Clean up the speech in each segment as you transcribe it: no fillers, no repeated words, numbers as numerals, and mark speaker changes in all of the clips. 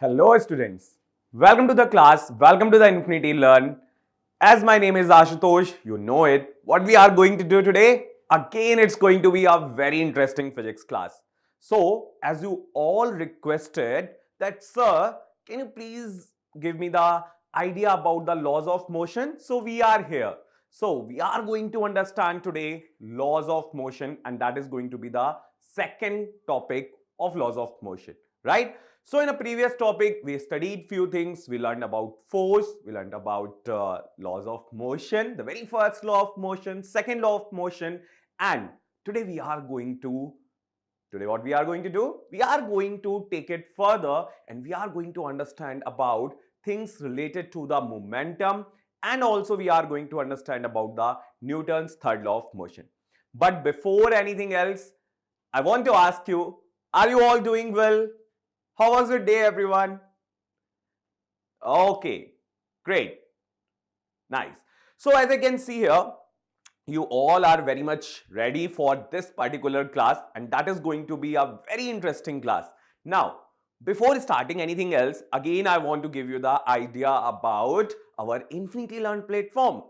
Speaker 1: Hello students, welcome to the class, welcome to the Infinity Learn. As my name is Ashutosh, you know it. What we are going to do today? Again, it's going to be a very interesting physics class. So, as you all requested that, sir, can you please give me the idea about the laws of motion? So, we are here. So, we are going to understand today laws of motion, and that is going to be the second topic of laws of motion, right? So in a previous topic, we studied few things. We learned about force, we learned about laws of motion, the very first law of motion, second law of motion, and today what we are going to do? We are going to take it further and we are going to understand about things related to the momentum, and also we are going to understand about the Newton's third law of motion. But before anything else, I want to ask you, are you all doing well? How was your day, everyone? Okay, great, nice. So as I can see here, you all are very much ready for this particular class, and that is going to be a very interesting class. Now, before starting anything else, again I want to give you the idea about our Infinity Learn platform.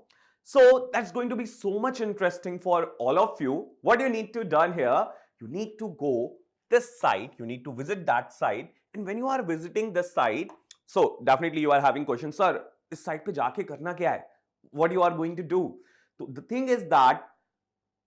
Speaker 1: So that's going to be so much interesting for all of you. What you need to done here, you need to go this site, you need to visit that site, and when you are visiting this site, so definitely you are having questions, sir, इस site पे जाके करना क्या है? What you are going to do? So the thing is that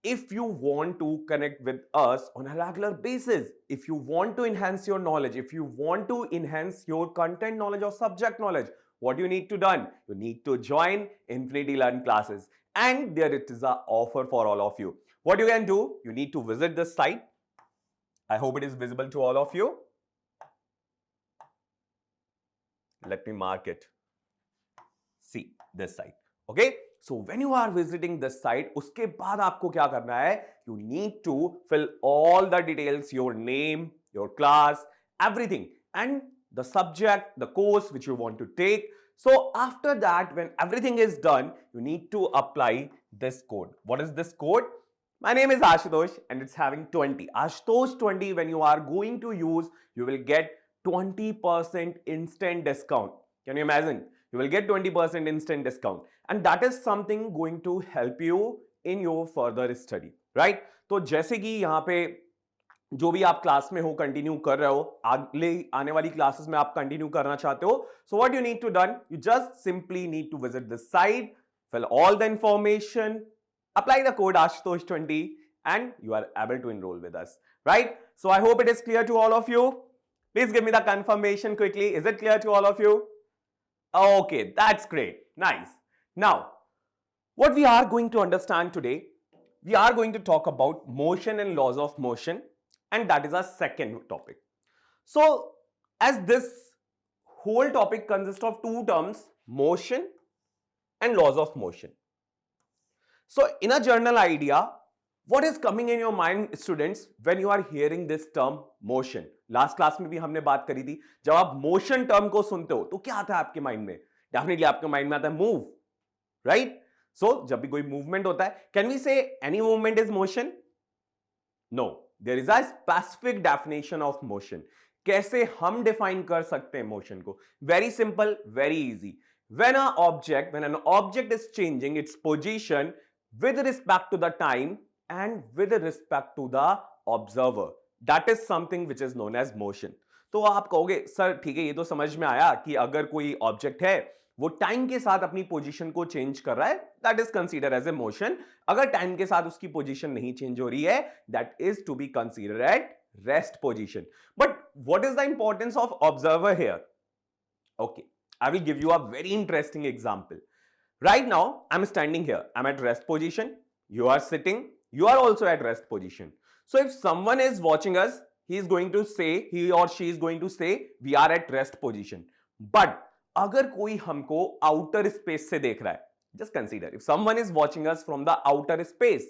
Speaker 1: if you want to connect with us on a regular basis, if you want to enhance your knowledge, if you want to enhance your content knowledge or subject knowledge, what you need to done? You need to join Infinity Learn classes, and there it is a offer for all of you. What you can do? You need to visit this site. I hope it is visible to all of you. Let me mark it. See this site. Okay. So when you are visiting this site, उसके बाद आपको क्या करना है? You need to fill all the details, your name, your class, everything, and the subject, the course which you want to take. So after that, when everything is done, you need to apply this code. What is this code? My name is Ashutosh and it's having 20. Ashutosh 20, when you are going to use, you will get 20% instant discount. Can you imagine? You will get 20% instant discount, and that is something going to help you in your further study, right? तो जैसे कि यहाँ पे जो भी आप class में हो कंटिन्यू कर रहे हो, अगले आने वाली क्लासेस में आप कंटिन्यू करना चाहते हो, so what you need to done, you just simply need to visit the site, fill all the information, apply the code Ashutosh20, and you are able to enroll with us, right? So I hope it is clear to all of you. Please give me the confirmation quickly. Is it clear to all of you? Okay, that's great. Nice. Now, what we are going to understand today, we are going to talk about motion and laws of motion, and that is our second topic. So, as this whole topic consists of two terms, motion and laws of motion. So, in a general idea, what is coming in your mind, students, when you are hearing this term motion? Last class में भी हमने बात करी थी, जब आप motion term को सुनते हो तो क्या आता है आपके माइंड में? डेफिनेटली आपके माइंड में आता है मूव, राइट? सो जब भी कोई मूवमेंट होता है, can we say any movement is motion? No, there is a specific definition of motion. कैसे हम डिफाइन कर सकते हैं मोशन को? Very simple, very easy. when an object is changing its position with respect to the time and with respect to the observer, that is something which is known as motion. तो आप कहोगे sir ठीक है, ये तो समझ में आया कि अगर कोई ऑब्जेक्ट है वो टाइम के साथ अपनी पोजीशन को चेंज कर रहा है, that is consider as a motion. अगर टाइम के साथ उसकी पोजीशन नहीं चेंज हो रही है, that is to be consider at rest position. But what is the importance of observer here? Okay, I will give you a very interesting example. Right now, I'm standing here. I'm at rest position. You are sitting. You are also at rest position. So if someone is watching us, he or she is going to say, we are at rest position. But अगर कोई हमको outer space से देख रहा है, just consider, if someone is watching us from the outer space,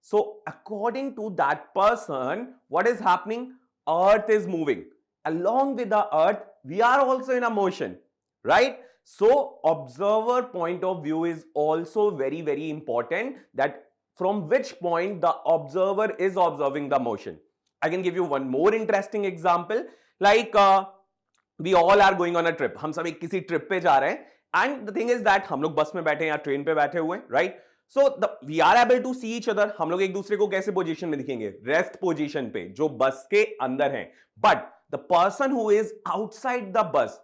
Speaker 1: so according to that person, what is happening? Earth is moving. Along with the earth, we are also in a motion. Right? So observer point of view is also very, very important, that from which point the observer is observing the motion. I can give you one more interesting example. Like we all are going on a trip, हम सब एक किसी trip पे जा रहे हैं and the thing is that हम लोग बस में बैठे हैं या ट्रेन पे बैठे हुए हैं, right? So we are able to see each other, हम लोग एक दूसरे को कैसे पोजीशन में दिखेंगे? रेस्ट पोजीशन पे, जो बस के अंदर हैं। But the person who is outside the bus,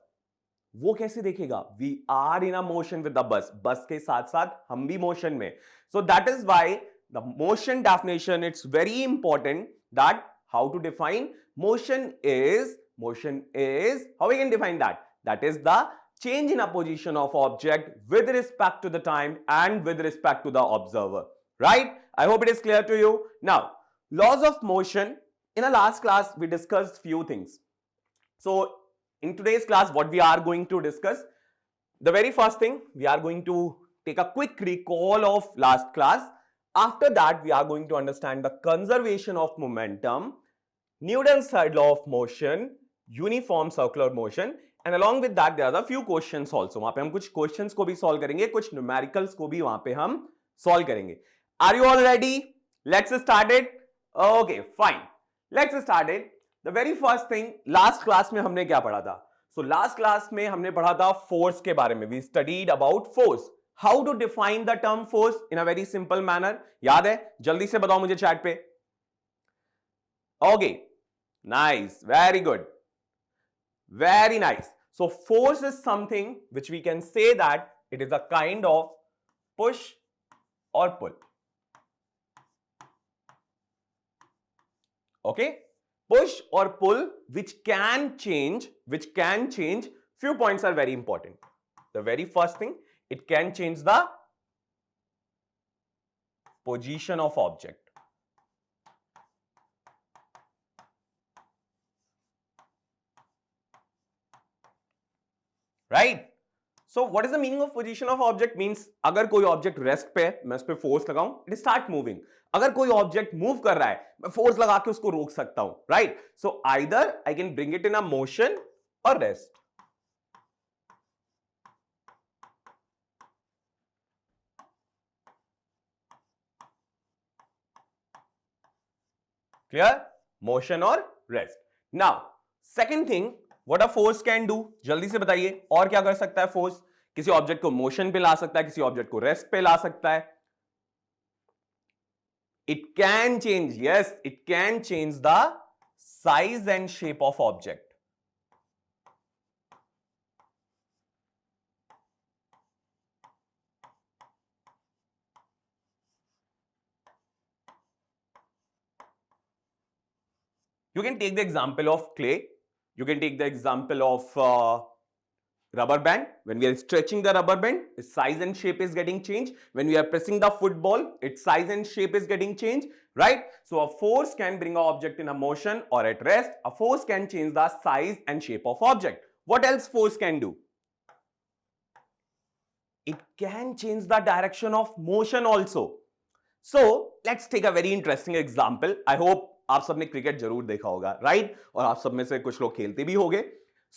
Speaker 1: वो कैसे देखेगा? We are in a motion with the bus, bus के साथ साथ हम भी मोशन में। So that is why the motion definition, it's very important that how to define motion is how we can define that? That is the change in a position of object with respect to the time and with respect to the observer, right? I hope it is clear to you. Now, laws of motion, in a last class we discussed few things. So in today's class what we are going to discuss, the very first thing, we are going to take a quick recall of last class. After that we are going to understand the conservation of momentum, Newton's third law of motion, uniform circular motion, and along with that there are a few questions also. वहां पे हम कुछ questions को भी solve करेंगे, कुछ numericals को भी वहां पे हम solve करेंगे. Are you all ready? Let's start it. Okay, fine. Let's start it. The very first thing, last class में हमने क्या पढ़ा था? So last class में हमने पढ़ा था force के बारे में. We studied about force. How to define the term force in a very simple manner. याद है? जल्दी से बताओ मुझे chat पे. Okay, nice, very good, very nice. So force is something which we can say that it is a kind of push or pull. Okay, push or pull which can change, few points are very important. The very first thing, it can change the position of object. Right? So what is the meaning of position of object? Means अगर कोई object rest पे है, मैं उस पे force लगाऊं, it start moving. अगर कोई ऑब्जेक्ट मूव कर रहा है, मैं फोर्स लगा के उसको रोक सकता हूं, right? So either I can bring it in a motion और रेस्ट. क्लियर? मोशन और rest. Now second thing, what a force can do, जल्दी से बताइए. और क्या कर सकता है फोर्स? किसी ऑब्जेक्ट को मोशन पे ला सकता है, किसी ऑब्जेक्ट को रेस्ट पे ला सकता है. It can change, yes, it can change the size and shape of object. You can take the example of clay. You can take the example of rubber band. When we are stretching the rubber band, its size and shape is getting changed. When we are pressing the football, its size and shape is getting changed, right? So a force can bring an object in a motion or at rest. A force can change the size and shape of object. What else force can do? It can change the direction of motion also. So let's take a very interesting example. I hope आप सबने cricket जरूर देखा होगा, right? और आप सब में से कुछ लोग खेलते भी होंगे.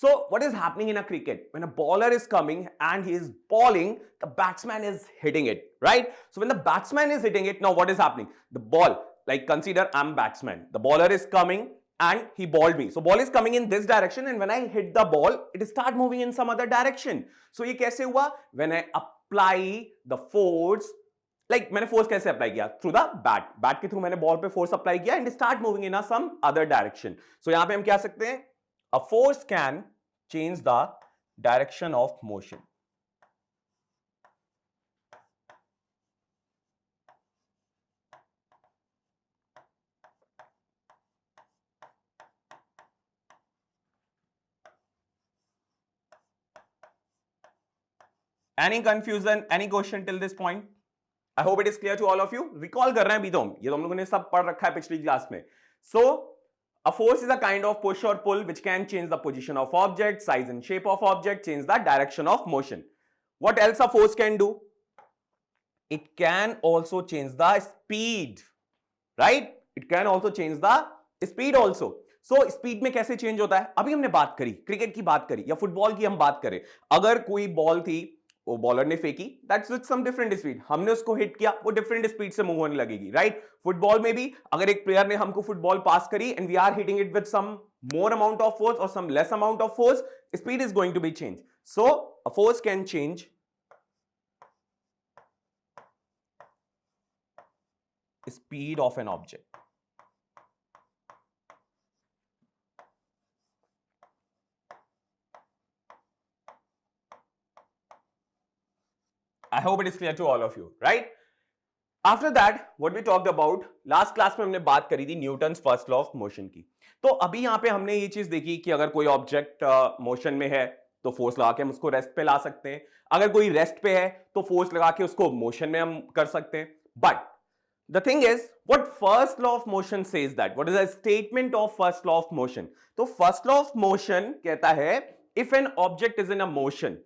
Speaker 1: So what is happening in a cricket? When a bowler is coming and he is bowling, the batsman is hitting it, right? So when the batsman is hitting it, now what is happening? The ball, like consider I'm batsman. The bowler is coming and he bowled me. So ball is coming in this direction and when I hit the ball, it start moving in some other direction. So ये कैसे हुआ? When I apply the force, like मैंने force कैसे apply किया? Through the bat के through मैंने ball पे force apply किया and start moving in some other direction. So यहां पे हम क्या सकते हैं? A force can change the direction of motion. Any confusion, any question till this point? I hope it is clear to all of you. Recall कर रहे हैं अभी तो हम, ये तो हम लोगों ने सब पढ़ रखा है पिछली क्लास में. So a force is a kind of push or pull which can change the position of object, size and shape of object, change the direction of motion. What else a force can do? It can also change the speed, right? It can also change the speed also. So speed में कैसे change होता है? अभी हमने बात करी cricket की, बात करी या फुटबॉल की हम बात करें. अगर कोई बॉल थी वो बॉलर ने फेंकी, that's with some different speed, हमने उसको हिट किया, वो डिफरेंट स्पीड से मूव होने लगेगी, राइट? फुटबॉल में भी अगर एक प्लेयर ने हमको फुटबॉल पास करी and we are hitting it with some more amount of force or some less amount of force, speed is going to be changed. So a force can change speed of an object. I hope it is clear to all of you, right? After that, what we talked about, last class में हमने बात करी थी Newton's first law of motion की। तो अभी यहां पे हमने ये चीज देखी कि अगर कोई ऑब्जेक्ट मोशन में है तो फोर्स लगा के हम उसको रेस्ट पे ला सकते हैं, अगर कोई रेस्ट पे है तो फोर्स लगा के उसको मोशन में हम कर सकते हैं। But the thing is what first law of motion says that, what is the statement of first law of motion? तो फर्स्ट लॉ ऑफ मोशन कहता है if an object is in a motion,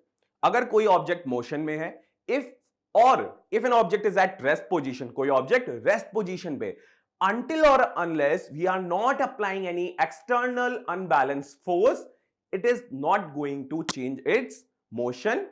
Speaker 1: अगर कोई object motion में है, if an object is at rest position, कोई object rest position पे, until or unless we are not applying any external unbalanced force, it is not going to change its motion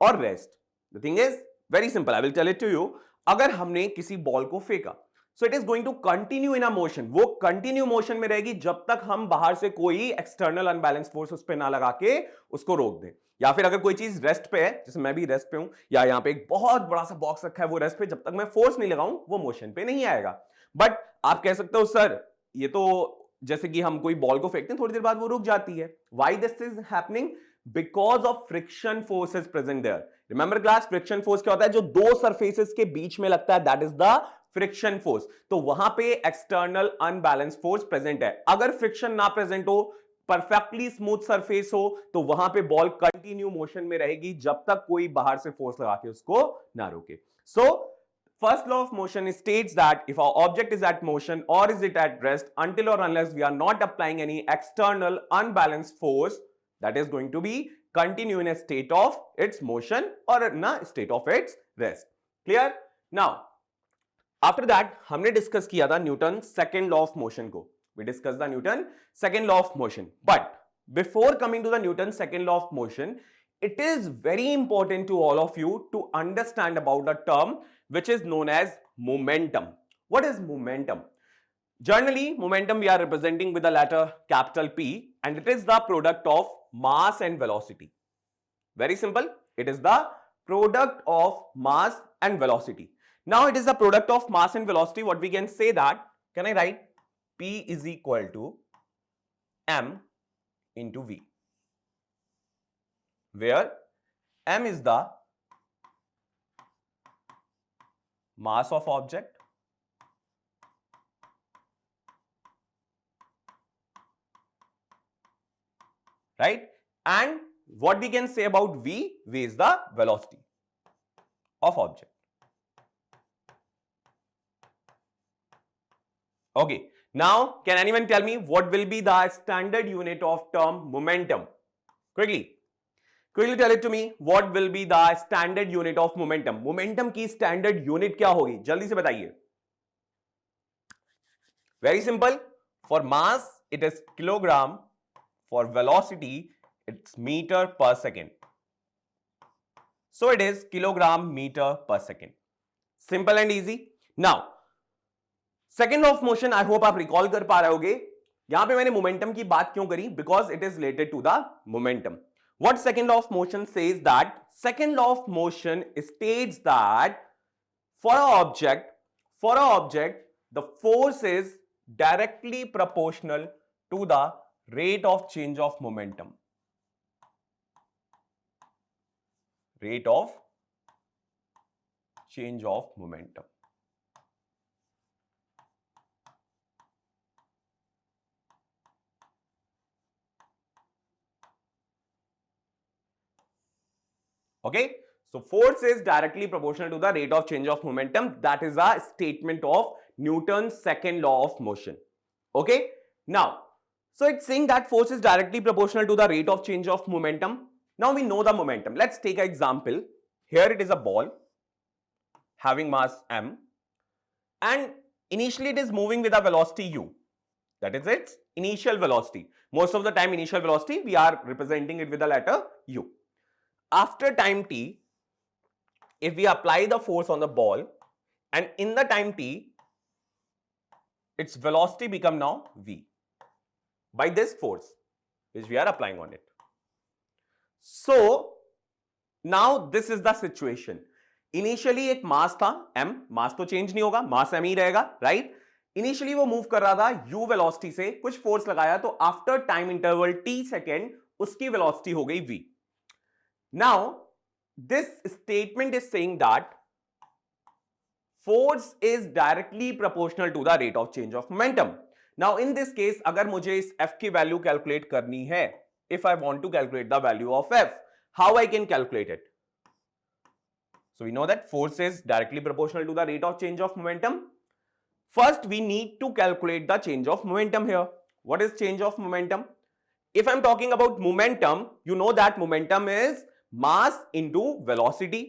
Speaker 1: or rest. The thing is very simple, I will tell it to you. अगर हमने किसी ball को फेंका, so it is going to continue in a motion, वो continue motion में रहेगी जब तक हम बाहर से कोई एक्सटर्नल अनबैलेंस फोर्स उस पर ना लगा के उसको रोक दें। या फिर अगर कोई चीज रेस्ट पे है, जैसे मैं भी रेस्ट पे हूं, या यहाँ पे एक बहुत बड़ा सा बॉक्स रखा है वो रेस्ट पे, जब तक मैं फोर्स नहीं लगाऊं वो मोशन पे नहीं आएगा। बट आप कह सकते हो सर ये तो जैसे कि हम कोई बॉल को फेंकते हैं थोड़ी देर बाद वो रुक जाती है, why this is happening? Because of friction force is present there. Remember class, friction force क्या होता है? जो दो सरफेसेस के बीच में लगता है, that is the friction force. तो वहां पे एक्सटर्नल अनबैलेंस फोर्स प्रेजेंट है। अगर फ्रिक्शन ना प्रेजेंट हो, परफेक्टली स्मूथ सरफेस हो, तो वहां पे बॉल कंटिन्यू मोशन में रहेगी जब तक कोई बाहर से फोर्स लगा के उसको ना रोके। सो first law of motion states that if our object is at motion or is it at rest, until or unless we are not applying any external unbalanced force, that is going to be continue in a state of its motion or in a state of its rest. Clear? Now after that हमने discuss किया था Newton second law of motion को। We discussed the Newton second law of motion. But before coming to the Newton second law of motion, it is very important to all of you to understand about the term which is known as momentum. What is momentum? Generally, momentum we are representing with the letter capital P, and it is the product of mass and velocity. Very simple. It is the product of mass and velocity. Now, it is the product of mass and velocity. What we can say that, can I write? P is equal to M into V, where M is the mass of object, right? And what we can say about V? V is the velocity of object. Okay. Now, can anyone tell me what will be the standard unit of term momentum? Quickly tell it to me. What will be the standard unit of momentum? Momentum की standard unit क्या होगी? जल्दी से बताइए। Very simple. For mass, it is kilogram. For velocity, it's meter per second. So it is kilogram meter per second. Simple and easy. Now, second law of motion I hope आप recall कर पा रहे होगे। यहां पे मैंने momentum की बात क्यों करी? Because it is related to the momentum. What second law of motion says that? Second law of motion states that for a object the force is directly proportional to the rate of change of momentum. Rate of change of momentum. Okay, so force is directly proportional to the rate of change of momentum. That is a statement of Newton's second law of motion. Okay, now, so it's saying that force is directly proportional to the rate of change of momentum. Now we know the momentum. Let's take an example. Here it is a ball having mass m, and initially it is moving with a velocity u. That is its initial velocity. Most of the time, initial velocity we are representing it with the letter u. After time t, if we apply the force on the ball and in the time t, its velocity become now v by this force which we are applying on it. So now this is the situation. Initially एक मास था m, मास तो change नहीं होगा, मास m ही रहेगा, right? Initially वो move कर रहा था u वेलोसिटी से, कुछ फोर्स लगाया तो after time interval t second उसकी वेलोसिटी हो गई v. Now this statement is saying that force is directly proportional to the rate of change of momentum. Now in this case अगर मुझे इस f की वैल्यू कैलकुलेट करनी है, if I want to calculate the value of f, how I can calculate it? So we know that force is directly proportional to the rate of change of momentum. First we need to calculate the change of momentum here. What is change of momentum? If I'm talking about momentum, you know that momentum is mass into velocity.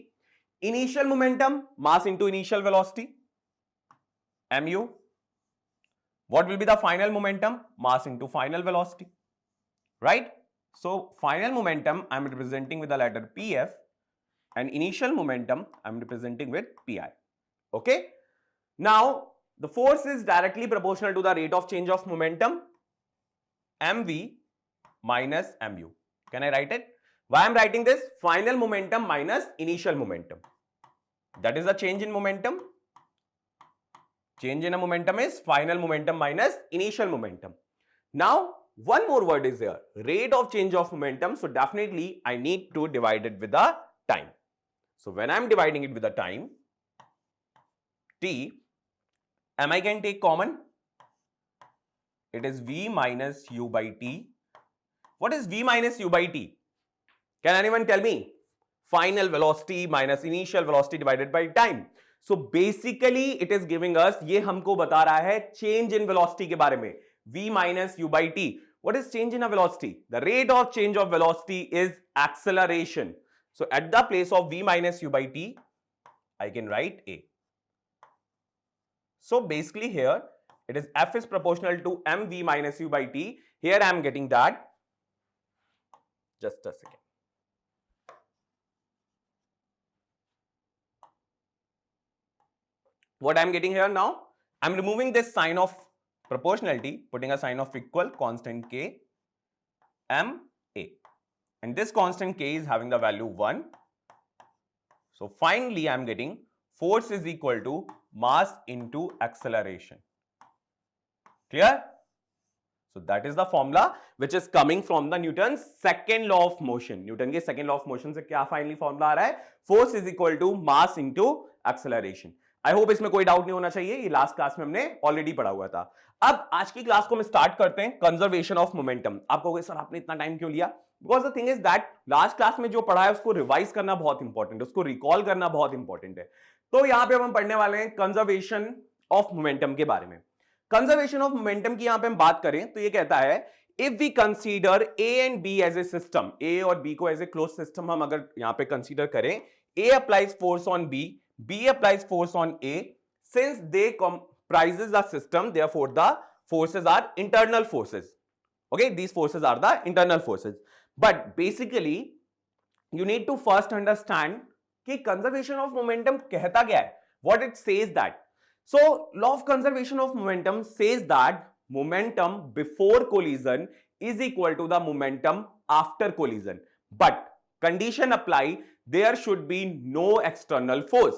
Speaker 1: Initial momentum, mass into initial velocity, mu. What will be the final momentum? Mass into final velocity, right? So final momentum I'm representing with the letter pf and initial momentum I'm representing with pi. Okay, now the force is directly proportional to the rate of change of momentum, mv minus mu. Can I write it? Why I'm writing this? Final momentum minus initial momentum. That is the change in momentum. Change in a momentum is final momentum minus initial momentum. Now, one more word is there, rate of change of momentum. So definitely I need to divide it with the time. So when I'm dividing it with the time, t, I can take common. It is v minus u by t. What is v minus u by t? Can anyone tell me? Final velocity minus initial velocity divided by time. So basically it is giving us, ये हमको बता रहा है change in velocity के बारे में, v minus u by t. What is change in a velocity? The rate of change of velocity is acceleration. So at the place of v minus u by t, I can write a. So basically here it is f is proportional to mv minus u by t. Here I am getting that. Just a second. What I am getting here now? I am removing this sign of proportionality, putting a sign of equal, constant k, m, a. And this constant k is having the value 1. So finally I am getting force is equal to mass into acceleration. Clear? So that is the formula which is coming from the Newton's second law of motion. Newton के second law of motion से क्या finally formula आ रहा है? Force is equal to mass into acceleration. I hope इसमें कोई doubt नहीं होना चाहिए, ये लास्ट क्लास में हमने ऑलरेडी पढ़ा हुआ था. अब आज की क्लास को हम स्टार्ट करते हैं कंजर्वेशन ऑफ मोमेंटम. आप कहोगे सर आपने इतना टाइम क्यों लिया? Because the thing is that last class में जो पढ़ा है उसको रिवाइज करना बहुत इंपॉर्टेंट है, उसको रिकॉल करना बहुत इंपॉर्टेंट है. तो यहां पे हम पढ़ने वाले हैं कंजर्वेशन ऑफ मोमेंटम के बारे में. कंजर्वेशन ऑफ मोमेंटम की यहां पे हम बात करें तो ये कहता है if we consider A and B as a system, A और बी को एज ए क्लोज सिस्टम हम अगर यहां पे कंसीडर करें, A applies force on B, B applies force on A. Since they comprises the system, therefore the forces are internal forces. Okay, these forces are the internal forces. But basically, you need to first understand कि conservation of momentum कहता क्या है? What it says that. So, law of conservation of momentum says that momentum before collision is equal to the momentum after collision. But condition apply, there should be no external force.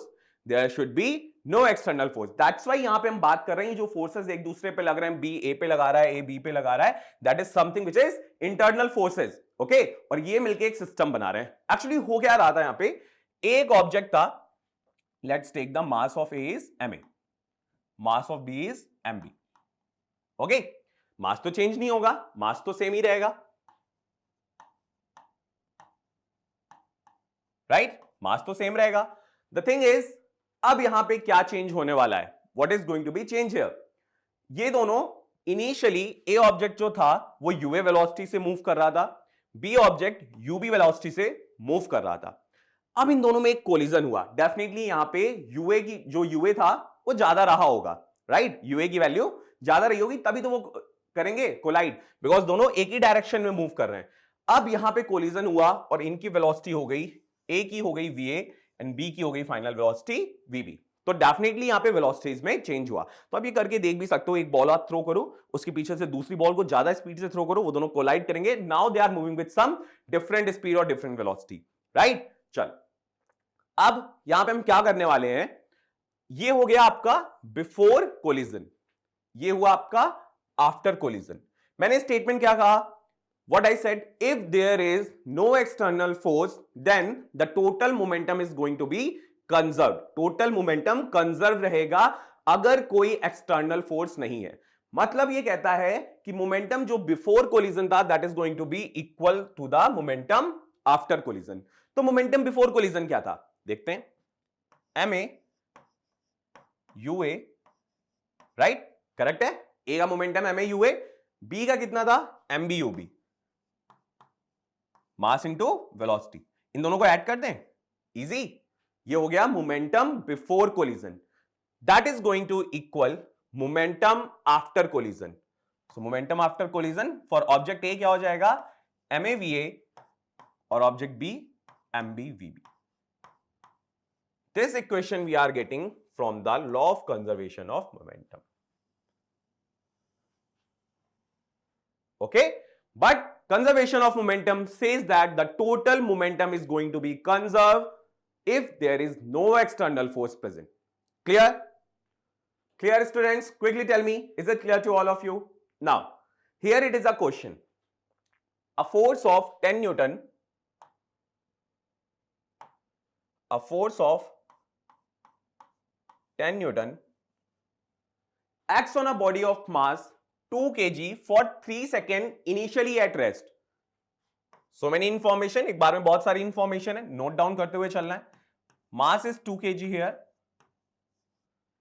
Speaker 1: There should be no external force. That's why यहां पे हम बात कर रहे हैं जो forces एक दूसरे पे लग रहे हैं, बी ए पे लगा रहा है, ए बी पे लगा रहा है, that is something which is internal forces. Okay? और ये मिलके एक सिस्टम बना रहे हैं. एक्चुअली हो क्या रहा था यहां पे, एक ऑब्जेक्ट था, let's take the mass of A is ma, mass of B is mb. Okay? मास तो चेंज नहीं होगा, मास तो सेम ही रहेगा, राइट? मास तो सेम रहेगा. द थिंग इज अब यहां पे क्या चेंज होने वाला है? What is going to be change here? ये दोनों इनिशियली ए ऑब्जेक्ट जो था वो यूए वेलोसिटी से मूव कर रहा था, बी ऑब्जेक्ट यूबी वेलोसिटी से मूव कर रहा था. अब इन दोनों में एक कोलिजन हुआ. डेफिनेटली यहां पे यूए की जो यूए था वो ज्यादा रहा होगा, राइट? यूए की वैल्यू ज्यादा रही होगी तभी तो वो करेंगे कोलाइड, बिकॉज दोनों एक ही डायरेक्शन में मूव कर रहे हैं. अब यहां पे कोलिजन हुआ और इनकी वेलोसिटी हो गई, ए की हो गई वीए एंड बी की हो गई फाइनल वेलोसिटी वीबी। तो डेफिनेटली यहां पे वेलोसिटीज में चेंज हुआ। तो आप ये करके देख भी सकते हो, एक बॉल आप थ्रो करो, उसके पीछे से दूसरी बॉल को ज्यादा स्पीड से थ्रो करो, वो दोनों कोलाइड करेंगे, now they are moving with some different speed और डिफरेंट वेलोसिटी, राइट। चल अब यहां पे हम क्या करने वाले हैं, ये हो गया आपका बिफोर कोलिजन, ये हुआ आपका आफ्टर कोलिजन। मैंने स्टेटमेंट क्या कहा, what I said, if there is no external force then the total momentum is going to be conserved, total momentum conserve रहेगा अगर कोई एक्सटर्नल फोर्स नहीं है। मतलब ये कहता है कि मोमेंटम जो बिफोर कोलिजन था that is going to be equal to the momentum after collision. तो मोमेंटम बिफोर कोलिजन क्या था, देखते हैं, M A U A, right, correct है, ए का momentum M A U A, B का कितना था M B U B, mass into velocity, इन दोनों को ऐड कर दें, इजी, ये हो गया momentum before collision, that is going to equal momentum after collision. So momentum after collision for object A क्या हो जाएगा, एम ए वी ए, और object B M B V B. This equation we are getting from the law of conservation of momentum, okay. But conservation of momentum says that the total momentum is going to be conserved if there is no external force present. Clear? Clear, students? Quickly tell me, is it clear to all of you? Now, here it is a question. A force of 10 Newton, a force of 10 Newton acts on a body of mass 2 kg for 3 seconds initially at rest. So many information, एक बार में बहुत सारी information है, note down करते हुए चलना है। Mass is 2 kg here.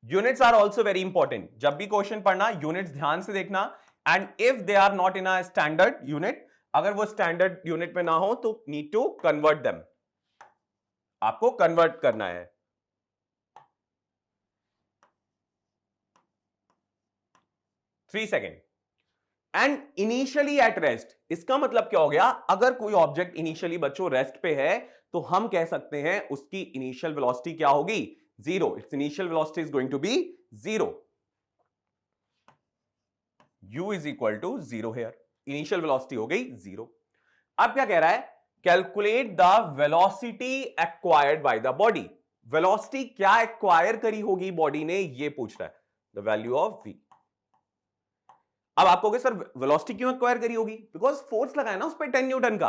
Speaker 1: Units are also very important, जब भी क्वेश्चन पढ़ना यूनिट्स ध्यान से देखना, and if they are not in a standard unit, अगर वो स्टैंडर्ड यूनिट में ना हो तो नीड टू कन्वर्ट देम, आपको कन्वर्ट करना है। Three second and initially at rest, इसका मतलब क्या हो गया, अगर कोई ऑब्जेक्ट इनिशियली बच्चों रेस्ट पे है तो हम कह सकते हैं उसकी इनिशियल वेलोसिटी क्या होगी, zero, it's initial velocity is going to be zero, u is equal to zero here, initial velocity हो गई जीरो। अब क्या कह रहा है, calculate the velocity acquired by the body, velocity क्या एक्वायर करी होगी बॉडी ने, ये पूछ रहा है, द वैल्यू ऑफ v। अब आप कहोगे सर वेलोसिटी क्यों एक्वायर करी होगी, बिकॉज फोर्स लगाया ना उस पर 10 न्यूटन का,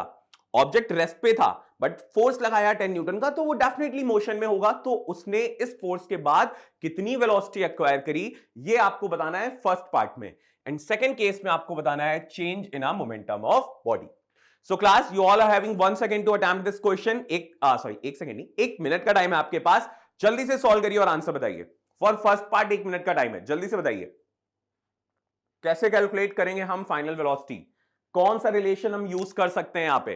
Speaker 1: ऑब्जेक्ट रेस्ट पे था बट फोर्स लगाया 10 न्यूटन का, तो वो डेफिनेटली मोशन में होगा, तो उसने इस फोर्स के बाद कितनी वेलोसिटी एक्वायर करी, ये आपको बताना है फर्स्ट पार्ट में, एंड सेकंड केस में आपको बताना है change in a momentum of body. So class, you all are having 1 second to attempt this question, एक सेकंड नहीं, 1 मिनट का टाइम है आपके पास, जल्दी से सॉल्व करिए और आंसर बताइए। फॉर फर्स्ट पार्ट 1 मिनट का टाइम है, जल्दी से बताइए कैसे कैलकुलेट करेंगे हम फाइनल वेलोसिटी, कौन सा रिलेशन हम यूज कर सकते हैं यहां पे।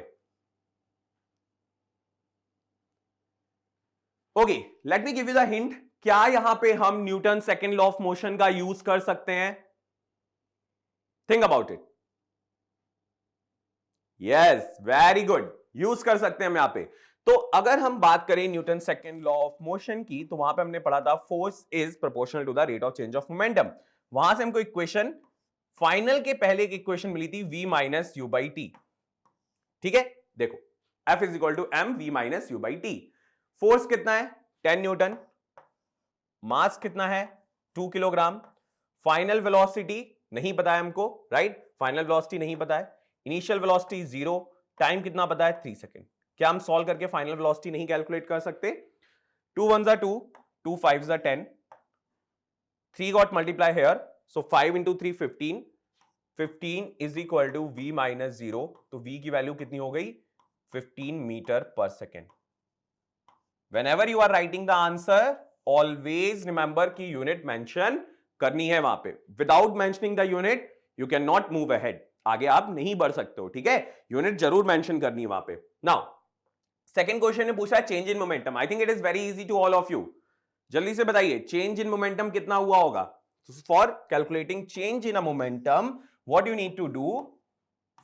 Speaker 1: Okay, let me give you the hint, क्या यहां पे हम Newton second law of motion का यूज कर सकते हैं, think about it. Yes, very good, use कर सकते हैं हम यहां पे। तो अगर हम बात करें Newton second law of motion की, तो वहां पे हमने पढ़ा था force is proportional to the rate of change of momentum, वहां से हमको इक्वेशन फाइनल के पहले एक इक्वेशन मिली थी v minus u by t, ठीक है, देखो F is equal to m v minus u by t, force कितना है 10 न्यूटन, मास कितना है 2 किलोग्राम, फाइनल वेलोसिटी नहीं पता है हमको, राइट, फाइनल वेलोसिटी नहीं पता है, इनिशियल वेलोसिटी जीरो, टाइम कितना पता है 3 सेकेंड। क्या हम सॉल्व करके फाइनल वेलोसिटी नहीं कैलकुलेट कर सकते, 2 1 जा 2, 2 5 जा 10, 3 got multiply here, so 5 into 3 15, 15 is equal to v minus 0, तो v की वैल्यू कितनी हो गई 15 metre per second. whenever you are writing the answer always remember कि यूनिट मेंशन करनी है वहां पे, without mentioning the unit you cannot move ahead, आगे आप नहीं बढ़ सकते हो, ठीक है, यूनिट जरूर मेंशन करनी है वहां पे। नाउ सेकंड क्वेश्चन ने पूछा है change in momentum, I think it is very easy to all of you, जल्दी से बताइए चेंज इन मोमेंटम कितना हुआ होगा। So for calculating change in a momentum, what you need to do?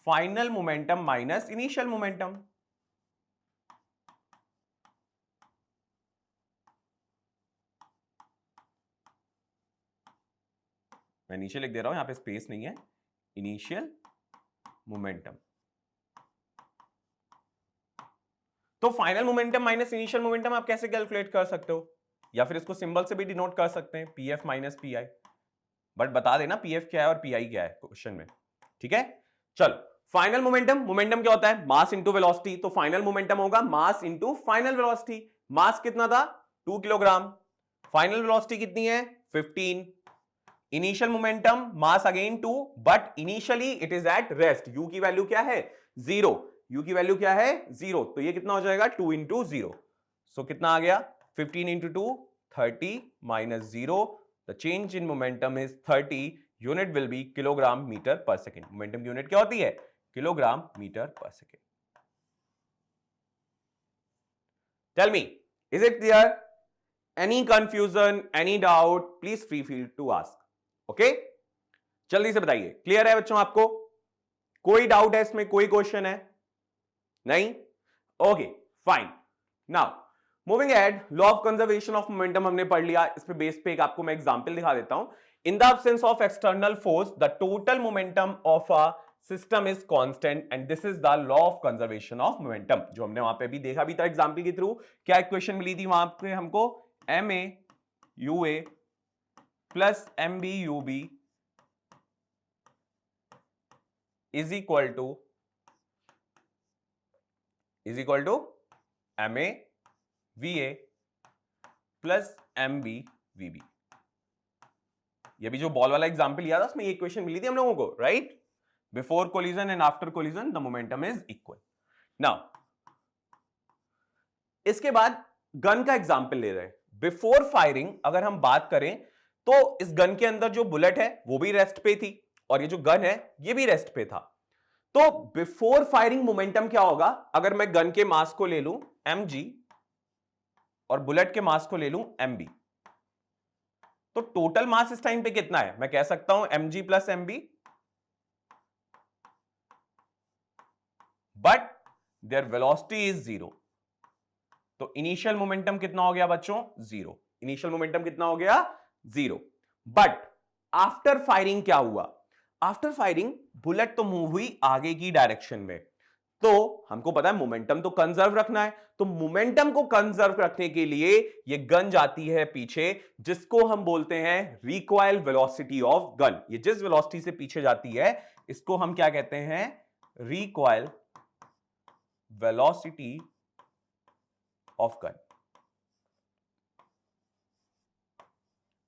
Speaker 1: Final momentum minus initial momentum. मैं initial लिख दे रहा हूं, यहां पे स्पेस नहीं है, इनिशियल मोमेंटम। तो final momentum minus initial momentum आप कैसे कैलकुलेट कर सकते हो, या फिर इसको सिंबल से भी डिनोट कर सकते हैं, पीएफ माइनस पीआई। बट बता देना पीएफ क्या है और पीआई क्या है क्वेश्चन में, ठीक है। चलो, फाइनल मोमेंटम, मोमेंटम क्या होता है, मास इंटू वेलोसिटी। तो फाइनल मोमेंटम होगा मास इंटू फाइनल वेलोसिटी। मास कितना था, 2 किलोग्राम। फाइनल वेलोसिटी कितनी है, 15। Initial momentum mass again 2, but initially it is at rest. You की वैल्यू क्या है, 0। यू की वैल्यू क्या है, 0। तो ये कितना हो जाएगा, 2 इंटू 0। सो कितना आ गया, 15 into 2, 30 minus 0। The change in momentum is 30। Unit will be kilogram metre per second. Momentum की यूनिट क्या होती है, kilogram metre per second. Tell me, is it clear? Any confusion, any doubt, please free feel to ask. Okay, जल्दी से बताइए, clear है बच्चों आपको? कोई डाउट है इसमें, कोई क्वेश्चन है? नहीं? Okay, fine. Now moving ahead, law of conservation of momentum हमने पढ़ लिया। इस पे बेस पे एक आपको मैं एग्जांपल दिखा देता हूं। In the absence of external force the total momentum of a system is constant and this is the law of conservation of momentum, जो हमने वहां पे भी देखा भी था एग्जांपल के थ्रू। क्या इक्वेशन मिली थी वहां पे हमको, ma ua plus mb ub is equal to ma va plus mb vb। ये भी जो बॉल वाला एग्जांपल लिया था उसमें ये इक्वेशन मिली थी हम लोगों को, right? Before collision and after collision the momentum is equal. Now इसके बाद गन का एग्जांपल ले रहे हैं। बिफोर फायरिंग अगर हम बात करें तो इस गन के अंदर जो बुलेट है वो भी रेस्ट पे थी और ये जो गन है ये भी रेस्ट पे था। तो बिफोर फायरिंग मोमेंटम क्या होगा, अगर मैं गन के मास को ले लूं mg और बुलेट के मास को ले लूं mb, तो टोटल मास इस टाइम पे कितना है, मैं कह सकता हूं mg plus mb, but there velocity is 0। तो इनिशियल मोमेंटम कितना हो गया बच्चों, 0। इनिशियल मोमेंटम कितना हो गया, 0। बट आफ्टर फायरिंग क्या हुआ, आफ्टर फायरिंग बुलेट तो मूव हुई आगे की डायरेक्शन में। तो हमको पता है मोमेंटम तो कंजर्व रखना है, तो मोमेंटम को कंजर्व रखने के लिए ये गन जाती है पीछे, जिसको हम बोलते हैं रिकॉइल वेलोसिटी ऑफ गन। ये जिस वेलोसिटी से पीछे जाती है इसको हम क्या कहते हैं, रिकॉइल वेलोसिटी ऑफ गन।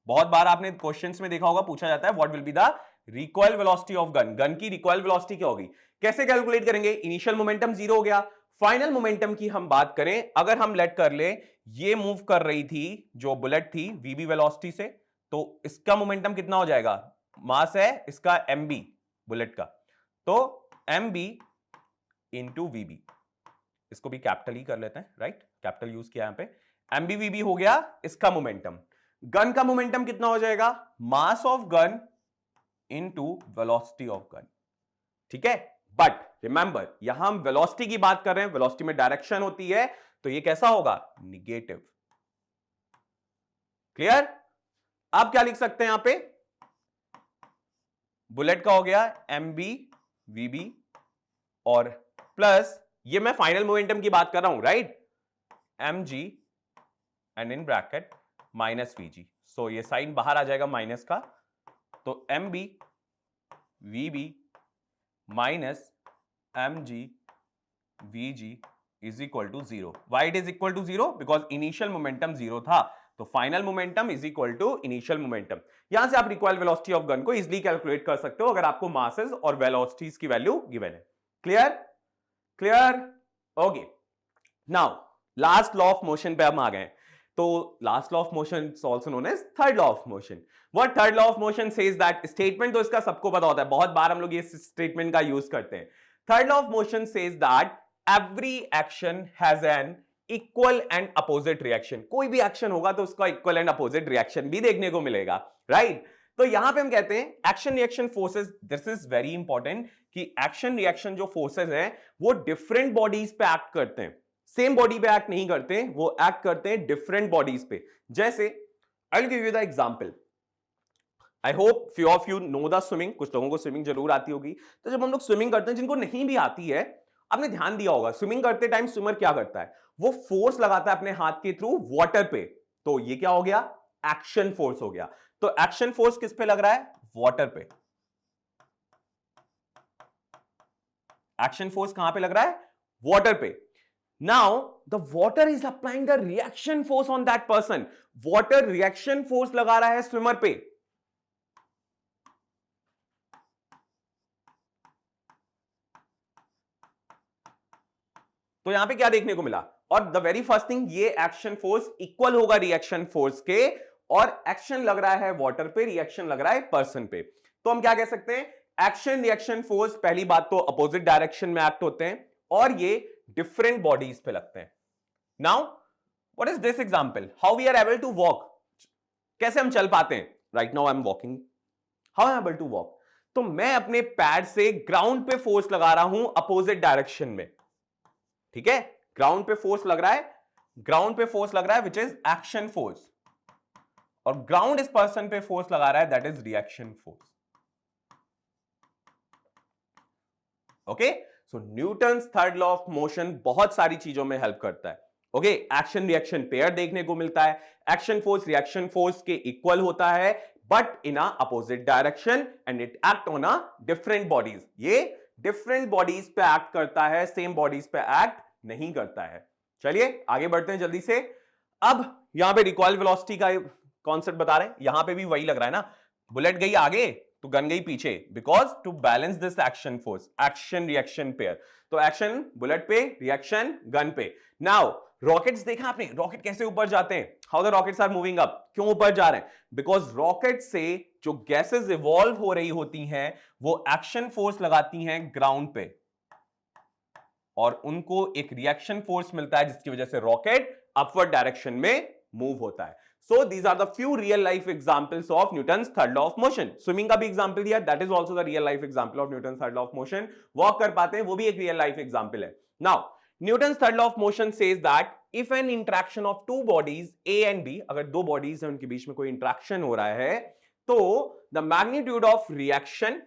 Speaker 1: बहुत बार आपने क्वेश्चंस में देखा होगा, पूछा जाता है what will be the recoil velocity of gun. Gun की रिकॉइल वेलोसिटी क्या होगी, कैसे कैलकुलेट करेंगे? इनिशियल मोमेंटम 0 हो गया। फाइनल मोमेंटम की हम बात करें, अगर हम लेट कर ले ये मूव कर रही थी जो बुलेट थी वीबी वेलोसिटी से, तो इसका मोमेंटम कितना हो जाएगा, मास है इसका mb बुलेट का, तो mb इंटू वीबी, इसको भी कैपिटल ही कर लेते हैं, राइट? कैपिटल यूज किया यहां पे। mb vb हो गया इसका मोमेंटम। गन का मोमेंटम कितना हो जाएगा, mass of gun into velocity of gun, ठीक है? बट रिमेंबर यहां हम वेलोसिटी की बात कर रहे हैं, वेलोसिटी में डायरेक्शन होती है, तो ये कैसा होगा, निगेटिव। क्लियर? आप क्या लिख सकते हैं यहां पे, बुलेट का हो गया mb vb और प्लस ये मैं फाइनल मोमेंटम की बात कर रहा हूं, right? mg and in bracket minus vg। सो ये साइन बाहर आ जाएगा माइनस का, तो mb vb minus mg vg is equal to 0। Why it is equal to 0? Because initial momentum 0 था, तो final momentum is equal to initial momentum. यहां से आप रिक्वायर्ड वेलोसिटी ऑफ गन को इजीली कैलकुलेट कर सकते हो अगर आपको मासेस और वेलोसिटीज की वैल्यू गिवन है। Clear? Clear? Okay, now last law of motion पे हम आ गए। तो last law of motion is also known as third law of motion. What third law of motion says that, statement तो इसका सबको पता होता है, बहुत बार हम लोग ये स्टेटमेंट का यूज करते हैं। Third law of motion says that every action has an equal and opposite reaction. कोई भी एक्शन होगा तो उसका इक्वल एंड अपोजिट रिएक्शन भी देखने को मिलेगा, राइट? तो यहां पे हम कहते हैं action reaction forces, this is very important कि एक्शन रिएक्शन जो फोर्सेस हैं वो डिफरेंट बॉडीज पे एक्ट करते हैं, सेम बॉडी पे एक्ट नहीं करते, वो एक्ट करते हैं डिफरेंट बॉडीज पे। जैसे I will give you the example, I hope few of you know the swimming, कुछ लोगों को स्विमिंग जरूर आती होगी। तो जब हम लोग स्विमिंग करते हैं, जिनको नहीं भी आती है, आपने ध्यान दिया होगा स्विमिंग करते टाइम स्विमर क्या करता है, वो फोर्स लगाता है अपने हाथ के थ्रू वाटर पे। तो ये क्या हो गया, एक्शन फोर्स हो गया। तो एक्शन फोर्स किस पे लग रहा है, वाटर पे। एक्शन फोर्स कहां पे लग रहा है, वाटर पे। Now the water is applying the reaction force on that person. Water reaction force लगा रहा है स्विमर पे। तो यहां पे क्या देखने को मिला, और द वेरी फर्स्ट थिंग, ये एक्शन फोर्स इक्वल होगा रिएक्शन फोर्स के, और एक्शन लग रहा है वाटर पे, रिएक्शन लग रहा है पर्सन पे। तो हम क्या कह सकते हैं, एक्शन रिएक्शन फोर्स पहली बात तो अपोजिट डायरेक्शन में एक्ट होते हैं, और ये डिफरेंट बॉडीज पे लगते हैं। Now what is this example, how we are able to walk, कैसे हम चल पाते हैं। Right now I am walking, how I am able to walk, तो मैं अपने पैर से ग्राउंड पे फोर्स लगा रहा हूं अपोजिट डायरेक्शन में। ठीक है, ग्राउंड पे फोर्स लग रहा है, ग्राउंड पे फोर्स लग रहा है विच इज एक्शन फोर्स, और ग्राउंड इस पर्सन पे फोर्स लगा रहा है, that is reaction force. Okay, so Newton's third law of motion बहुत सारी चीजों में हेल्प करता है। ओके, एक्शन रिएक्शन पेयर देखने को मिलता है, एक्शन फोर्स रिएक्शन फोर्स के इक्वल होता है but in a opposite direction, and it act on a different bodies. ये डिफरेंट बॉडीज पे एक्ट करता है, सेम बॉडीज पे एक्ट नहीं करता है। चलिए आगे बढ़ते हैं जल्दी से। अब यहां पे रिकॉइल वेलोसिटी का कॉन्सेप्ट बता रहे हैं, यहां पे भी वही लग रहा है ना, बुलेट गई आगे तो गन गई पीछे, because to balance this action force, action reaction pair. तो एक्शन बुलेट पे, रिएक्शन गन पे। नाउ रॉकेट्स देखा आपने, रॉकेट कैसे ऊपर जाते हैं, how the rockets are moving up, क्यों ऊपर जा रहे हैं, बिकॉज रॉकेट से जो गैसेस इवॉल्व हो रही होती हैं वो एक्शन फोर्स लगाती हैं ग्राउंड पे, और उनको एक रिएक्शन फोर्स मिलता है जिसकी वजह से रॉकेट अपवर्ड डायरेक्शन में मूव होता है। So these are the few real life examples of Newton's third law of motion. Swimming का भी एग्जांपल दिया, that is also the real life example of Newton's third law of motion. Walk कर पाते हैं, वो भी एक रियल लाइफ एग्जांपल है। Now Newton's third law of motion says that if an interaction of two bodies A and B, अगर दो bodies हैं उनके बीच में कोई इंटरेक्शन हो रहा है, तो the magnitude of reaction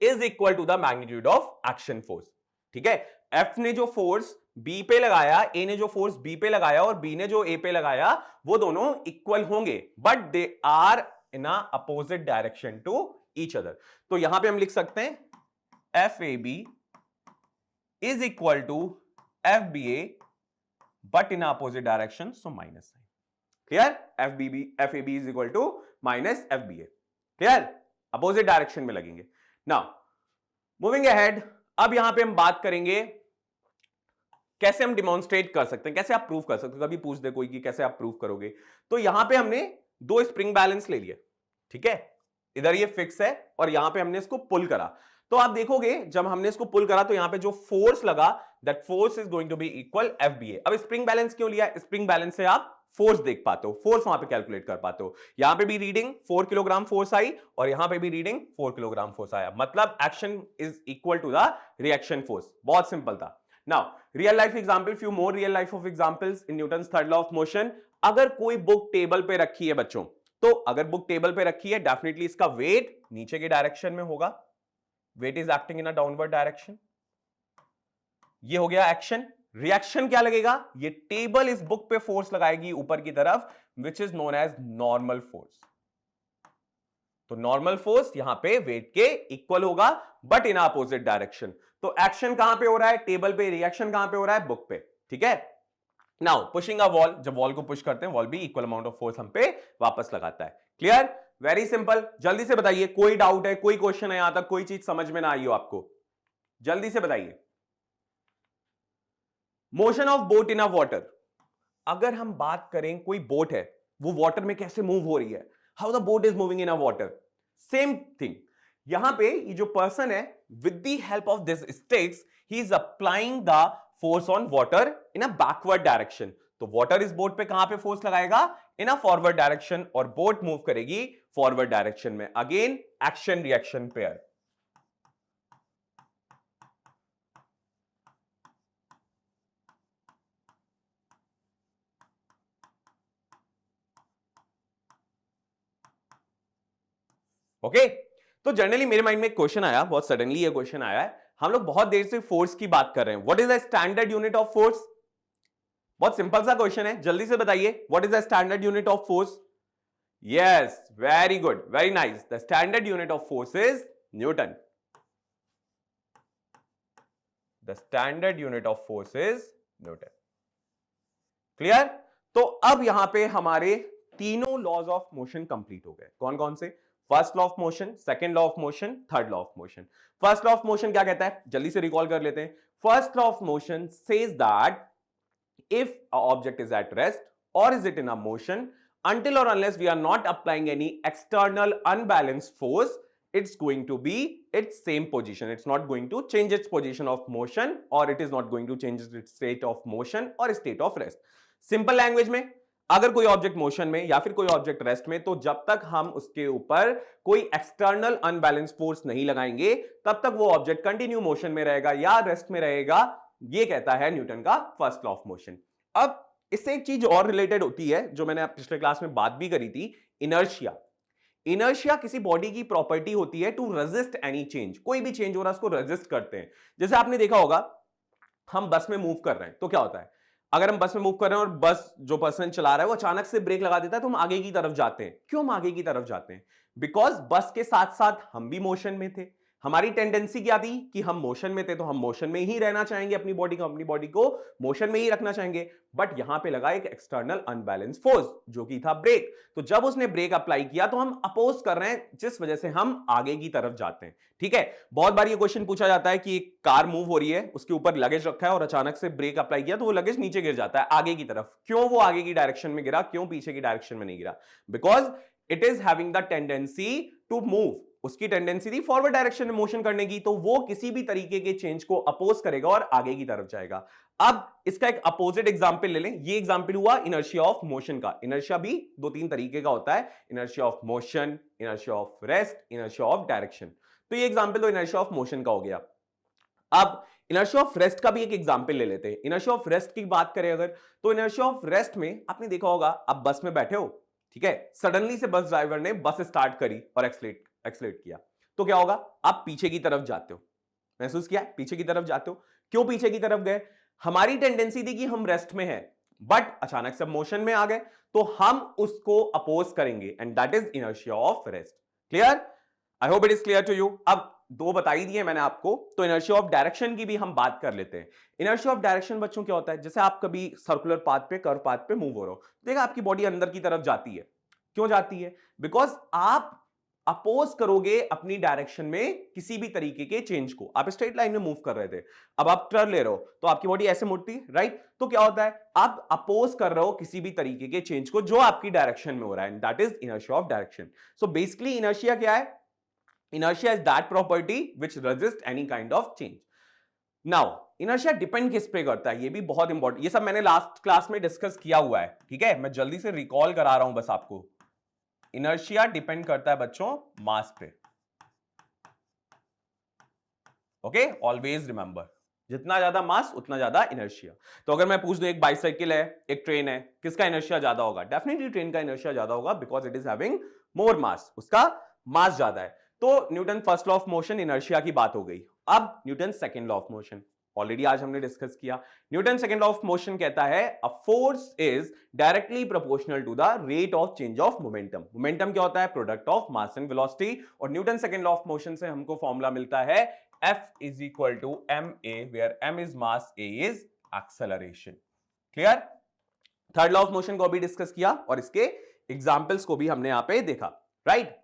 Speaker 1: is equal to the magnitude of action force. ठीक है, एफ ने जो फोर्स बी पे लगाया, ए ने जो फोर्स बी पे लगाया, और बी ने जो ए पे लगाया, वो दोनों इक्वल होंगे, but they are in a opposite direction to each other. तो यहां पे हम लिख सकते हैं F A B is equal to F B A but in opposite direction, so minus sign. Clear, F A B is equal to minus F B A. Clear, opposite direction में लगेंगे। Now moving ahead, अब यहां पे हम बात करेंगे कैसे हम डिमॉन्स्ट्रेट कर सकते हैं, कैसे आप प्रूव कर सकते हो। कभी पूछ दे कोई कि कैसे आप प्रूव करोगे, तो यहां पे हमने दो स्प्रिंग बैलेंस ले लिए। ठीक है, इधर ये फिक्स है और यहां पे हमने इसको पुल करा। तो आप देखोगे जब हमने इसको पुल करा तो यहां पे जो फोर्स लगा, that force is going to be equal F B A. अब स्प्रिंग बैलेंस क्यों लिया, स्प्रिंग बैलेंस से आप फोर्स देख पाते हो, फोर्स वहां पे कैलकुलेट कर पाते हो। यहां पे भी रीडिंग 4 किलोग्राम फोर्स आई और यहां पे भी रीडिंग 4 किलोग्राम फोर्स आया, मतलब action is equal to the reaction force. बहुत सिंपल था। Now real life example, few more real life of examples in Newton's third law of motion. अगर कोई बुक टेबल पे रखी है बच्चों, तो अगर बुक टेबल पे रखी है, डेफिनेटली इसका वेट नीचे के डायरेक्शन में होगा, weight is acting in a downward direction. ये हो गया एक्शन। रिएक्शन क्या लगेगा, ये टेबल इस बुक पे फोर्स लगाएगी ऊपर की तरफ, which is known as normal force. तो नॉर्मल फोर्स यहां पे वेट के इक्वल होगा बट इन अपोजिट डायरेक्शन। तो एक्शन कहां पे हो रहा है, टेबल पे, रिएक्शन कहां पे हो रहा है, बुक पे। ठीक है, नाउ पुशिंग अ वॉल, जब वॉल को पुश करते हैं वॉल भी इक्वल अमाउंट ऑफ फोर्स हम पे वापस लगाता है। Clear, very simple. जल्दी से बताइए, कोई डाउट है, कोई क्वेश्चन है यहां तक, कोई चीज समझ में ना आई हो आपको, जल्दी से बताइए। Motion of boat in a water, अगर हम बात करें कोई बोट है वो वाटर में कैसे मूव हो रही है, how the boat is moving in a water, same thing. यहां पे ये जो पर्सन है, with the help of this sticks he is applying the force on water in a backward direction. तो वाटर इस बोट पे कहां पे फोर्स लगाएगा, इन अ फॉरवर्ड डायरेक्शन, और बोट मूव करेगी फॉरवर्ड डायरेक्शन में। Again action reaction pair. Okay तो जनरली मेरे माइंड में एक क्वेश्चन आया, बहुत सडनली ये क्वेश्चन आया है, हम लोग बहुत देर से फोर्स की बात कर रहे हैं, what is the standard unit of force? बहुत सिंपल सा क्वेश्चन है, जल्दी से बताइए, what is the standard unit of force? Yes, very good, very nice, the standard unit of force is Newton. The standard unit of force is Newton. Clear? तो अब यहां पे हमारे तीनों लॉज ऑफ मोशन कंप्लीट हो गए। कौन कौन से? First law of motion, second law of motion, third law of motion. First law of motion क्या कहता है, जल्दी से रिकॉल कर लेते हैं। First law of motion says that if a object is at rest or is it in a motion, until or unless we are not applying any external unbalanced force, it's going to be its same position. It's not going to change its position of motion, or it is not going to change its state of motion or state of rest. Simple language में, अगर कोई object motion में या फिर कोई object rest में, तो जब तक हम उसके ऊपर कोई एक्सटर्नल अनबैलेंस फोर्स नहीं लगाएंगे तब तक वो ऑब्जेक्ट कंटिन्यू मोशन में रहेगा या रेस्ट में रहेगा। ये कहता है न्यूटन का फर्स्ट लॉ ऑफ मोशन। अब इससे एक चीज और रिलेटेड होती है जो मैंने पिछले क्लास में बात भी करी थी, इनर्शिया। इनर्शिया किसी बॉडी की प्रॉपर्टी होती है टू रेजिस्ट एनी चेंज। कोई भी चेंज हो रहा है उसको रेजिस्ट करते हैं। जैसे आपने देखा होगा, हम बस में मूव कर रहे हैं तो क्या होता है, अगर हम बस में मूव कर रहे हैं और बस जो पर्सन चला रहा है वो अचानक से ब्रेक लगा देता है तो हम आगे की तरफ जाते हैं। क्यों हम आगे की तरफ जाते हैं? बिकॉज बस के साथ साथ हम भी मोशन में थे। हमारी टेंडेंसी क्या थी कि हम मोशन में थे, तो हम मोशन में ही रहना चाहेंगे, अपनी बॉडी को मोशन में ही रखना चाहेंगे। बट यहां पे लगा एक एक्सटर्नल अनबैलेंस फोर्स जो कि था ब्रेक। तो जब उसने ब्रेक अप्लाई किया तो हम अपोज कर रहे हैं, जिस वजह से हम आगे की तरफ जाते हैं। ठीक है, बहुत बार ये क्वेश्चन पूछा जाता है कि एक कार मूव हो रही है, उसके ऊपर लगेज रखा है और अचानक से ब्रेक अप्लाई किया तो वो लगेज नीचे गिर जाता है आगे की तरफ। क्यों वो आगे की डायरेक्शन में गिरा, क्यों पीछे की डायरेक्शन में नहीं गिरा? Because it is having the tendency to move. उसकी टेंडेंसी थी फॉरवर्ड डायरेक्शन में मोशन करने की, तो वो किसी भी तरीके के चेंज को अपोज करेगा और आगे की तरफ जाएगा। अब इसका एक अपोजिट एग्जांपल ले लें। ये एग्जांपल हुआ इनर्शिया ऑफ मोशन का। इनर्शिया भी दो तीन तरीके का होता है, inertia of motion, inertia of rest, inertia of direction. तो ये एग्जांपल तो इनर्शिया ऑफ मोशन का हो गया। अब इनर्शिया ऑफ रेस्ट का भी एक एग्जांपल ले लेते हैं। इनर्शिया ऑफ रेस्ट की बात करें अगर, तो इनर्शिया ऑफ रेस्ट में आपने देखा होगा, आप बस में बैठे हो, ठीक है, सडनली से बस ड्राइवर ने बस स्टार्ट करी और एक्सलेट किया, तो क्या होगा? आप पीछे की तरफ जाते हो। महसूस किया? पीछे की तरफ जाते हो। क्यों पीछे की तरफ गए? हमारी टेंडेंसी थी कि हम रेस्ट में हैं, बट अचानक से मोशन में आ गए तो हम उसको अपोज करेंगे, and that is inertia of rest. Clear? I hope it is clear to you. अब दो बता ही दिए मैंने आपको, तो इनर्शिया ऑफ डायरेक्शन की भी हम बात कर लेते हैं। इनर्शिया ऑफ डायरेक्शन बच्चों क्या होता है? जैसे आप कभी सर्कुलर पाथ पे, कर्व पाथ पे मूव हो रहे हो, देखा आपकी बॉडी अंदर की तरफ जाती है। क्यों जाती है? बिकॉज आप अपोज करोगे अपनी डायरेक्शन में किसी भी तरीके के चेंज को। आप स्ट्रेट लाइन में मूव कर रहे थे, अब आप टर्न ले रहे हो तो आपकी बॉडी ऐसे मुड़ती, राइट? तो क्या होता है? आप अपोज कर रहे हो किसी भी तरीके के चेंज को जो आपकी डायरेक्शन में हो रहा है, and that is inertia of direction. So basically inertia क्या है? Inertia is that property which resists any kind of change. Now, inertia depend किस पे करता है? ये भी बहुत इंपॉर्टेंट, ये सब मैंने लास्ट क्लास में डिस्कस किया हुआ है, ठीक है? मैं जल्दी से रिकॉल करा रहा हूं बस आपको। इनर्शिया डिपेंड करता है बच्चों मास पे। ओके, ऑलवेज रिमेंबर, जितना ज्यादा मास उतना ज्यादा इनर्शिया। तो अगर मैं पूछ दूं एक बाइसाइकिल है, एक ट्रेन है, किसका इनर्शिया ज्यादा होगा? डेफिनेटली ट्रेन का इनर्शिया ज्यादा होगा, because it is having more mass, उसका मास ज्यादा है। तो Newton first law of motion, inertia की बात हो गई। अब Newton second law of motion already आज हमने डिस्कस किया। Newton second law of motion कहता है a force is directly proportional to the rate of change of momentum. Momentum क्या होता है? Product of mass and velocity. और Newton second law of motion से हमको फॉर्मूला मिलता है F is equal to ma, where m is mass, a is acceleration. Clear? Third law of motion को भी डिस्कस किया और इसके एग्जांपल्स को भी हमने यहां पे देखा, राइट?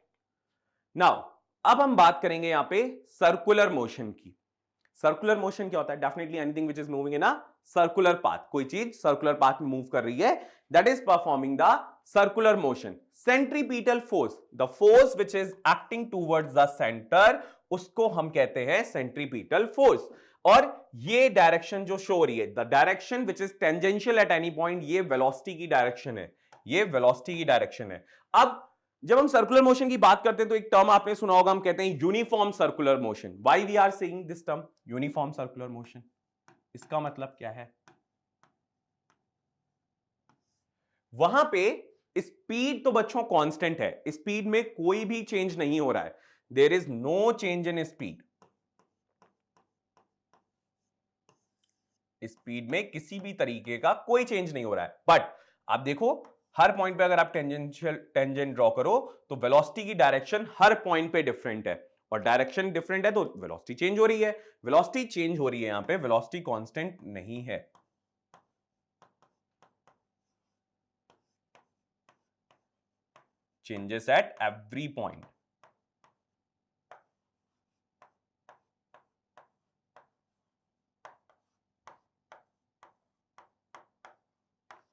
Speaker 1: नाउ अब हम बात करेंगे यहां पे सर्कुलर मोशन की। सर्कुलर मोशन क्या होता है? Definitely anything which is moving in a circular path. कोई चीज सर्कुलर पाथ में मूव कर रही है, that is performing the circular motion. Centripetal force, the force which is acting towards the centre, उसको हम कहते हैं सेंट्रीपिटल फोर्स। और ये डायरेक्शन जो शो हो रही है, the direction which is tangential at any point, ये वेलोसिटी की डायरेक्शन है, ये वेलोसिटी की डायरेक्शन है। अब जब हम सर्कुलर मोशन की बात करते हैं तो एक टर्म आपने सुना होगा, हम कहते हैं uniform circular motion. Why we are saying this term uniform circular motion? इसका मतलब क्या है? वहां पे स्पीड तो बच्चों कांस्टेंट है, स्पीड में कोई भी चेंज नहीं हो रहा है, there is no change in speed, speed में किसी भी तरीके का कोई चेंज नहीं हो रहा है। बट आप देखो हर पॉइंट पे अगर आप टेंजेंट ड्रॉ करो तो वेलोसिटी की डायरेक्शन हर पॉइंट पे डिफरेंट है, और डायरेक्शन डिफरेंट है तो वेलोसिटी चेंज हो रही है, वेलोसिटी चेंज हो रही है, यहां पे वेलोसिटी कांस्टेंट नहीं है। Changes at every point.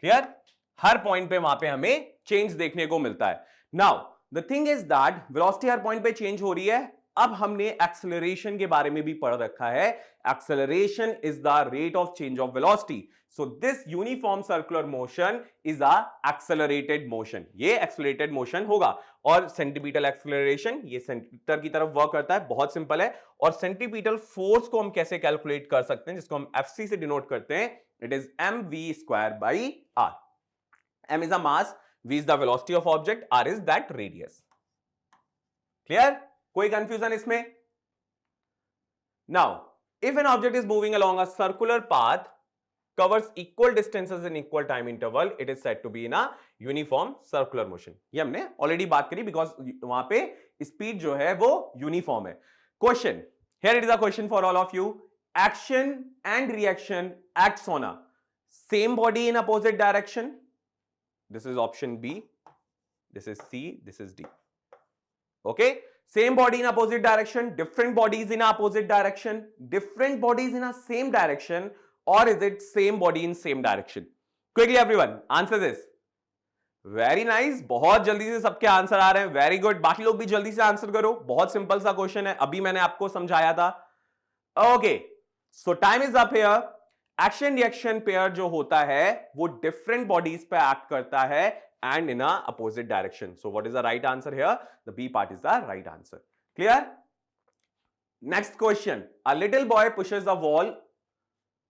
Speaker 1: Clear? Her point पे वहां पे हमें चेंज देखने को मिलता है। Now the thing is that velocity her point पे चेंज हो रही है। अब हमने एक्सेलरेशन के बारे में भी पढ़ रखा है। Acceleration is the rate of change of velocity. So this uniform circular motion is a accelerated motion. ये एक्सेलरेटेड मोशन होगा। और सेंटीपिटल एक्सेलरेशन ये सेंटीमीटर की तरफ वर्क करता है, बहुत सिंपल है। और सेंटीपिटल फोर्स को हम कैसे कैलकुलेट कर सकते हैं, जिसको हम एफसी से डिनोट करते हैं, it is mv square by r. m is a mass, v is the velocity of object, r is that radius. Clear? कोई confusion इसमें? Now, if an object is moving along a circular path, covers equal distances in equal time interval, it is said to be in a uniform circular motion. ये हमने already बात करी because वहां पे speed जो है वो uniform है. Question. Here it is a question for all of you. Action and reaction acts on a same body in opposite direction. This is option B. This is C. This is D. Okay. Same body in opposite direction. Different bodies in opposite direction. Different bodies in a same direction. Or is it same body in same direction? Quickly everyone, answer this. Very nice. बहुत जल्दी से सबके answer आ रहे हैं. Very good. बाकी लोग भी जल्दी से आंसर करो. बहुत सिंपल सा क्वेश्चन है. अभी मैंने आपको समझाया था. Okay. So time is up here. Action reaction pair जो होता है वो डिफरेंट बॉडीज पे एक्ट करता है and in a opposite direction. So what is the right answer here? The B part is the right answer. Clear? Next question. A little boy pushes a wall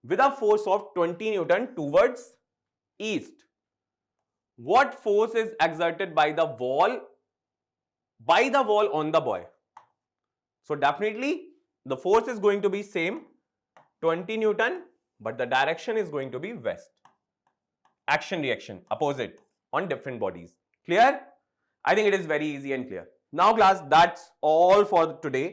Speaker 1: with a force of 20 newton towards east. What force is exerted by the wall on the boy? So definitely the force is going to be same, 20 Newton, but the direction is going to be west. Action reaction opposite on different bodies. Clear? I think it is very easy and clear. Now class, that's all for today.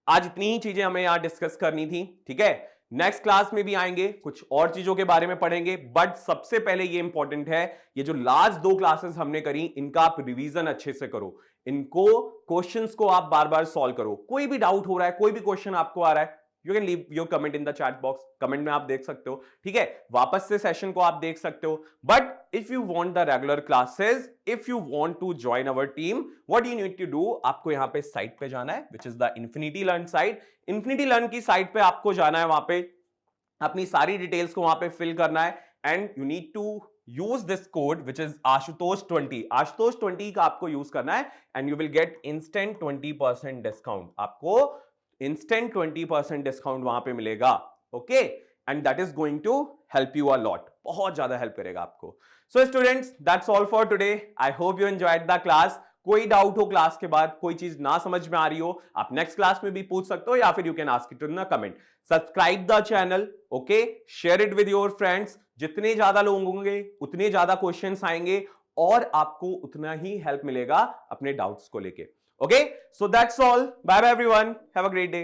Speaker 1: आज इतनी ही चीजें हमें यहाँ discuss करनी थी. ठीक है? Next class में भी आएंगे, कुछ और चीजों के बारे में पढ़ेंगे. बट सबसे पहले ये इंपॉर्टेंट है, ये जो लास्ट 2 क्लासेस हमने करी इनका आप रिवीजन अच्छे से करो. इनको क्वेश्चंस को आप बार बार सॉल्व करो. कोई भी डाउट हो रहा है, कोई भी क्वेश्चन आपको आ रहा है, you can leave your comment in the chat box. Comment में आप देख सकते हो. ठीक है? वापस से सेशन को आप देख सकते हो. But if you want the regular classes, if you want to join our team, what you need to do, आपको यहां पे साइट पे जाना है, which is the Infinity Learn site. Infinity Learn की साइट पे आपको जाना है, वहां पे अपनी सारी डिटेल्स को वहां पे फिल करना है and you need to use this code which is Ashutosh 20. Ashutosh 20 का आपको यूज करना है and you will get instant 20% discount. आपको इंस्टेंट 20% डिस्काउंट वहां पे मिलेगा. Okay? And that is going to help you a lot. बहुत ज्यादा हेल्प करेगा आपको. So students, that's all for today. I hope you enjoyed the class. कोई doubt हो क्लास के बाद, कोई चीज ना समझ में आ रही हो, आप नेक्स्ट क्लास में भी पूछ सकते हो या फिर you can ask it in the comment. Subscribe the channel. Okay? Share it with your friends. जितने ज्यादा लोग होंगे उतने ज्यादा क्वेश्चंस आएंगे और आपको उतना ही हेल्प मिलेगा अपने डाउट्स को लेके. Okay, so that's all. Bye bye everyone. Have a great day.